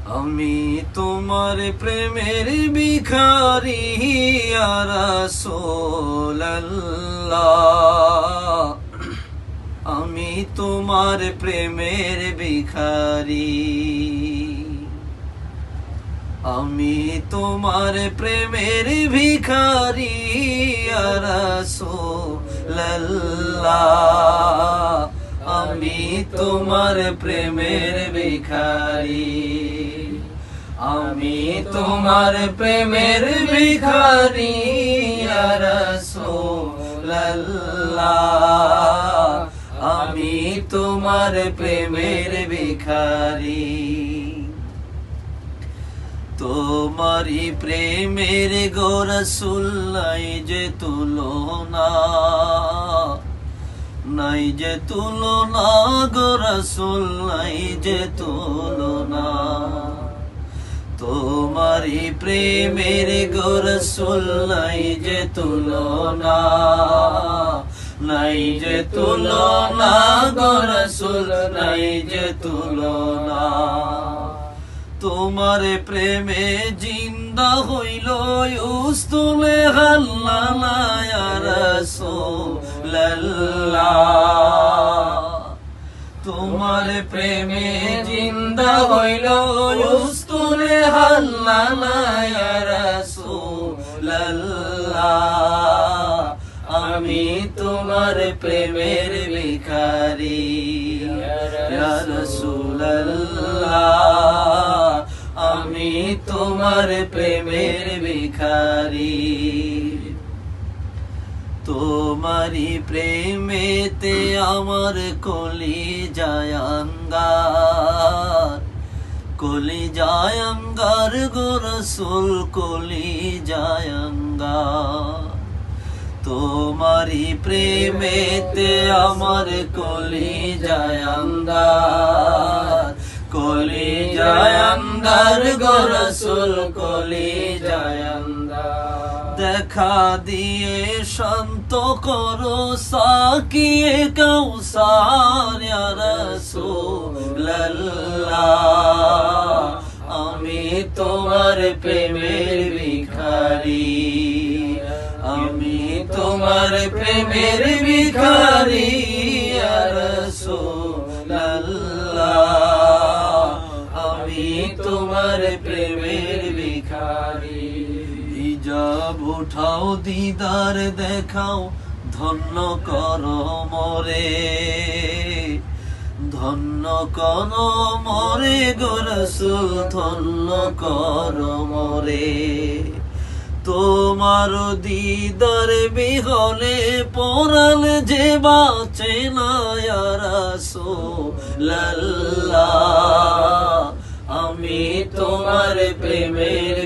আমি তোমার প্রেমের ভিখারি ইয়া রাসূলুল্লাহ, আমি তোমার প্রেমের ভিখারি, আমি তোমার প্রেমের ভিখারি ইয়া রাসূলুল্লাহ, আমি তোমার প্রেমের ভিখারি, আমি তোমার প্রেমের ভিখারি ইয়া রাসূলুল্লাহ, আমি তোমার প্রেমের ভিখারি। তোমারি প্রেমের গো রাসূল নাই যে তুলনা, নাই যে তুলনা গো রাসূল নাই যে তুলনা, তোমারি প্রেমের গো রাসূল নাই যে তুলনা, নাই যে তুলনা গো রাসূল নাই যে তুলনা। তোমার প্রেমে জিন্দা হইল উস্তুলে হাল্লালা ইয়া রাসূলুল্লাহ, তোমার প্রেমে জিন্দা হইল উস্তুলে হাল্লালা ইয়া রাসূলুল্লাহ, আমি তোমার প্রেমের ভিখারি ইয়া রাসূলুল্লাহ, আমি তোমার প্রেমের ভিখারি। তোমারি প্রেমেতে আমার কলিজায় আঙ্গার, কলিজায় আঙ্গার গো রাসূল কলিজায় আঙ্গার, তোমারি প্রেমেতে আমার কলিজায় আঙ্গার, কলিজায় আঙ্গার গো রাসূল কলিজায় আঙ্গার। দেখা দিয়ে শান্ত করো সাকিয়ে কাউসার ইয়া রাসূলুল্লাহ, আমি তোমার প্রেমের ভিখারি, আমি তোমার প্রেমের ভিখারি ইয়া রাসূলুল্লাহ, আমি তোমার প্রেমের ভিখারি। হিজাব উঠাও দিদার দেখাও ধন্য করো মোরে, ধন্য করো মোরে গো রাসূল ধন্য করো মোরে, তোমার দিদার বিহলে পরাণ যে বাঁচে না ইয়া রাসূলুল্লাহ, আমি তোমার প্রেমের